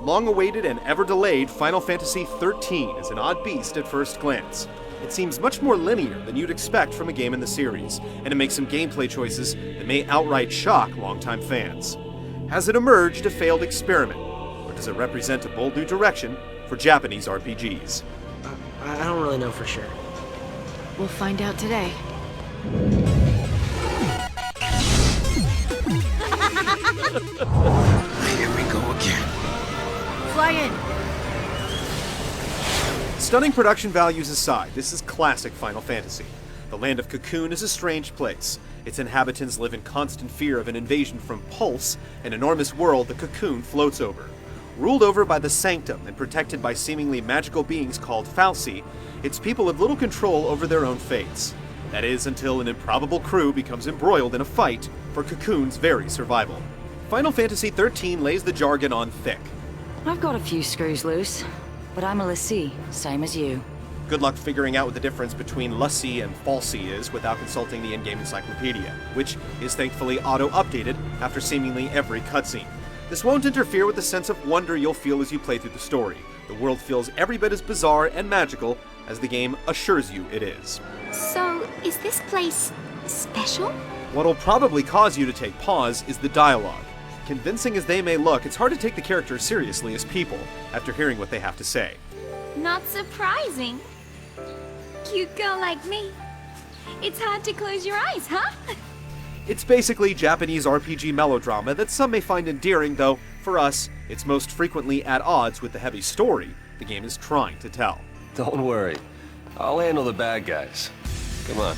Long-awaited and ever-delayed Final Fantasy XIII is an odd beast at first glance. It seems much more linear than you'd expect from a game in the series, and it makes some gameplay choices that may outright shock longtime fans. Has it emerged a failed experiment, or does it represent a bold new direction for Japanese RPGs? I don't really know for sure. We'll find out today. Here we go again. Fly in! Stunning production values aside, this is classic Final Fantasy. The land of Cocoon is a strange place. Its inhabitants live in constant fear of an invasion from Pulse, an enormous world the Cocoon floats over. Ruled over by the Sanctum and protected by seemingly magical beings called Fal'Cie, its people have little control over their own fates. That is, until an improbable crew becomes embroiled in a fight for Cocoon's very survival. Final Fantasy XIII lays the jargon on thick. I've got a few screws loose, but I'm a l'Cie, same as you. Good luck figuring out what the difference between l'Cie and Fal'Cie is without consulting the in-game encyclopedia, which is thankfully auto-updated after seemingly every cutscene. This won't interfere with the sense of wonder you'll feel as you play through the story. The world feels every bit as bizarre and magical as the game assures you it is. So, is this place special? What'll probably cause you to take pause is the dialogue. Convincing as they may look, it's hard to take the characters seriously as people after hearing what they have to say. Not surprising. Cute girl like me. It's hard to close your eyes, huh? It's basically Japanese RPG melodrama that some may find endearing, though, for us, it's most frequently at odds with the heavy story the game is trying to tell. Don't worry. I'll handle the bad guys. Come on.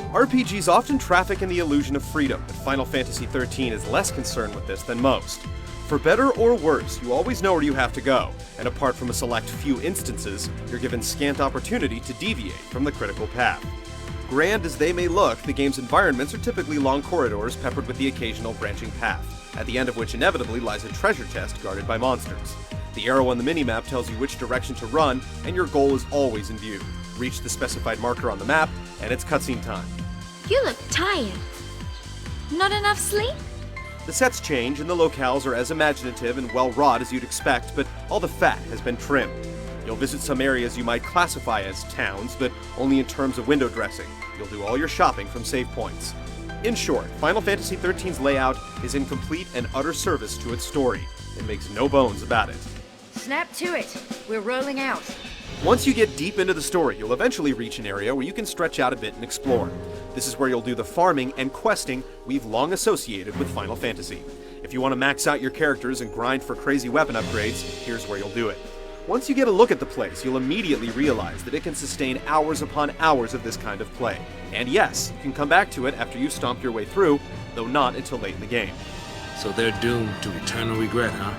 RPGs often traffic in the illusion of freedom, but Final Fantasy XIII is less concerned with this than most. For better or worse, you always know where you have to go, and apart from a select few instances, you're given scant opportunity to deviate from the critical path. Grand as they may look, the game's environments are typically long corridors peppered with the occasional branching path, at the end of which inevitably lies a treasure chest guarded by monsters. The arrow on the minimap tells you which direction to run, and your goal is always in view. Reach the specified marker on the map, and it's cutscene time. You look tired. Not enough sleep? The sets change, and the locales are as imaginative and well-wrought as you'd expect, but all the fat has been trimmed. You'll visit some areas you might classify as towns, but only in terms of window dressing. You'll do all your shopping from save points. In short, Final Fantasy XIII's layout is in complete and utter service to its story. It makes no bones about it. Snap to it. We're rolling out. Once you get deep into the story, you'll eventually reach an area where you can stretch out a bit and explore. This is where you'll do the farming and questing we've long associated with Final Fantasy. If you want to max out your characters and grind for crazy weapon upgrades, here's where you'll do it. Once you get a look at the place, you'll immediately realize that it can sustain hours upon hours of this kind of play. And yes, you can come back to it after you stomp your way through, though not until late in the game. So they're doomed to eternal regret, huh?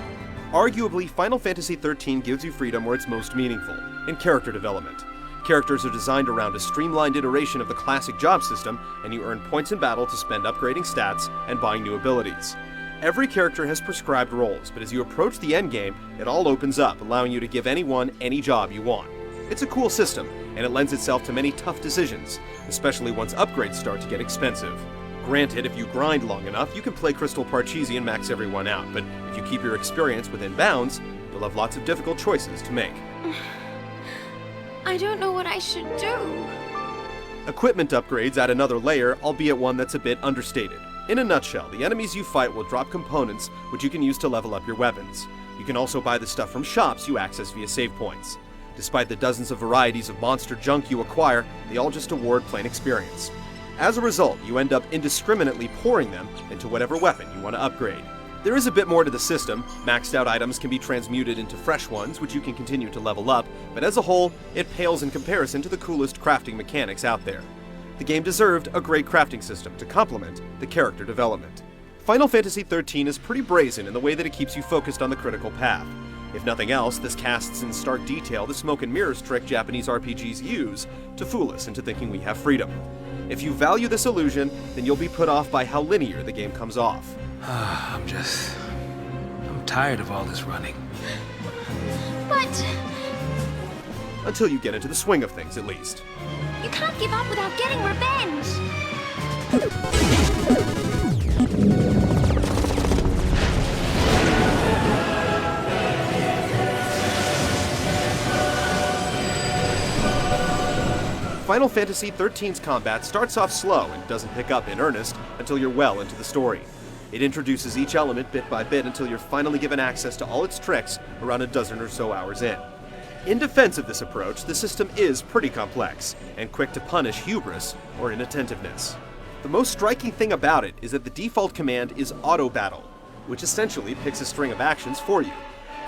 Arguably, Final Fantasy XIII gives you freedom where it's most meaningful, in character development. Characters are designed around a streamlined iteration of the classic job system, and you earn points in battle to spend upgrading stats and buying new abilities. Every character has prescribed roles, but as you approach the endgame, it all opens up, allowing you to give anyone any job you want. It's a cool system, and it lends itself to many tough decisions, especially once upgrades start to get expensive. Granted, if you grind long enough, you can play Crystal Parcheesi and max everyone out, but if you keep your experience within bounds, you'll have lots of difficult choices to make. I don't know what I should do. Equipment upgrades add another layer, albeit one that's a bit understated. In a nutshell, the enemies you fight will drop components which you can use to level up your weapons. You can also buy the stuff from shops you access via save points. Despite the dozens of varieties of monster junk you acquire, they all just award plain experience. As a result, you end up indiscriminately pouring them into whatever weapon you want to upgrade. There is a bit more to the system. Maxed out items can be transmuted into fresh ones, which you can continue to level up, but as a whole, it pales in comparison to the coolest crafting mechanics out there. The game deserved a great crafting system to complement the character development. Final Fantasy XIII is pretty brazen in the way that it keeps you focused on the critical path. If nothing else, this casts in stark detail the smoke and mirrors trick Japanese RPGs use to fool us into thinking we have freedom. If you value this illusion, then you'll be put off by how linear the game comes off. I'm tired of all this running. But Until you get into the swing of things, at least. you can't give up without getting revenge. Final Fantasy XIII's combat starts off slow and doesn't pick up in earnest until you're well into the story. It introduces each element bit by bit until you're finally given access to all its tricks around a dozen or so hours in. In defense of this approach, the system is pretty complex, and quick to punish hubris or inattentiveness. The most striking thing about it is that the default command is Auto Battle, which essentially picks a string of actions for you.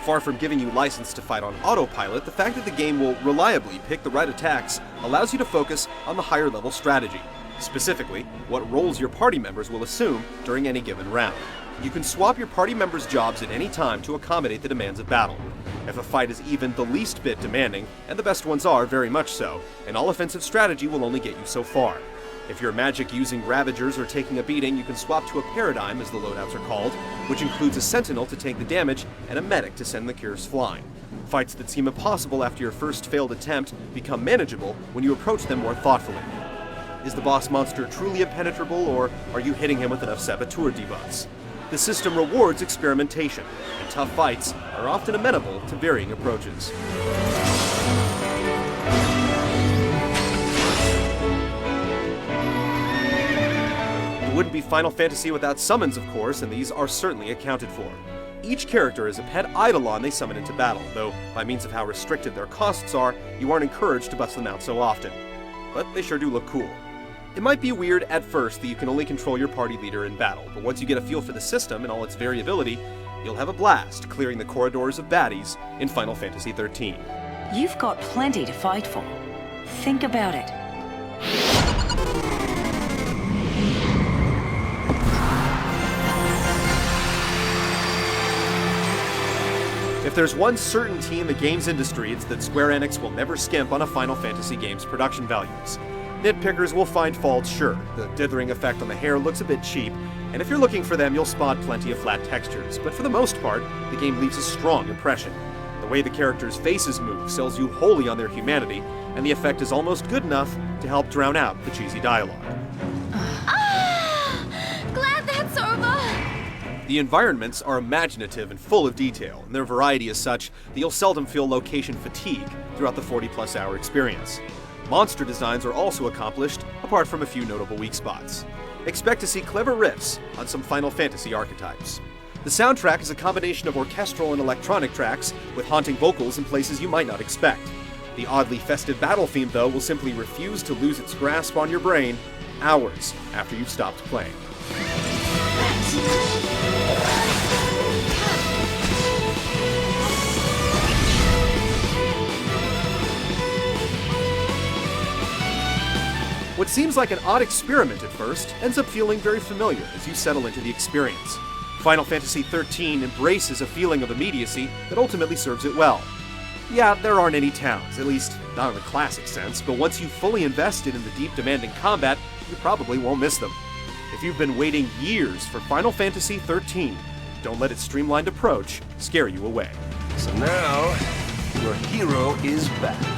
Far from giving you license to fight on autopilot, the fact that the game will reliably pick the right attacks allows you to focus on the higher level strategy. Specifically, what roles your party members will assume during any given round. You can swap your party members' jobs at any time to accommodate the demands of battle. If a fight is even the least bit demanding, and the best ones are very much so, an all-offensive strategy will only get you so far. If you're magic using Ravagers or taking a beating, you can swap to a Paradigm, as the loadouts are called, which includes a Sentinel to take the damage and a Medic to send the cures flying. Fights that seem impossible after your first failed attempt become manageable when you approach them more thoughtfully. Is the boss monster truly impenetrable, or are you hitting him with enough saboteur debuffs? The system rewards experimentation, and tough fights are often amenable to varying approaches. It wouldn't be Final Fantasy without summons, of course, and these are certainly accounted for. Each character is a pet Eidolon they summon into battle, though by means of how restricted their costs are, you aren't encouraged to bust them out so often. But they sure do look cool. It might be weird at first that you can only control your party leader in battle, but once you get a feel for the system and all its variability, you'll have a blast clearing the corridors of baddies in Final Fantasy XIII. You've got plenty to fight for. Think about it. If there's one certainty in the games industry, it's that Square Enix will never skimp on a Final Fantasy game's production values. Nitpickers will find faults, sure. The dithering effect on the hair looks a bit cheap, and if you're looking for them, you'll spot plenty of flat textures, but for the most part, the game leaves a strong impression. The way the characters' faces move sells you wholly on their humanity, and the effect is almost good enough to help drown out the cheesy dialogue. Glad that's over. The environments are imaginative and full of detail, and their variety is such that you'll seldom feel location fatigue throughout the 40-plus hour experience. Monster designs are also accomplished, apart from a few notable weak spots. Expect to see clever riffs on some Final Fantasy archetypes. The soundtrack is a combination of orchestral and electronic tracks, with haunting vocals in places you might not expect. The oddly festive battle theme, though, will simply refuse to lose its grasp on your brain hours after you've stopped playing. What seems like an odd experiment at first ends up feeling very familiar as you settle into the experience. Final Fantasy XIII embraces a feeling of immediacy that ultimately serves it well. Yeah, there aren't any towns, at least not in the classic sense, but once you've fully invested in the deep, demanding combat, you probably won't miss them. If you've been waiting years for Final Fantasy XIII, don't let its streamlined approach scare you away. So now, your hero is back.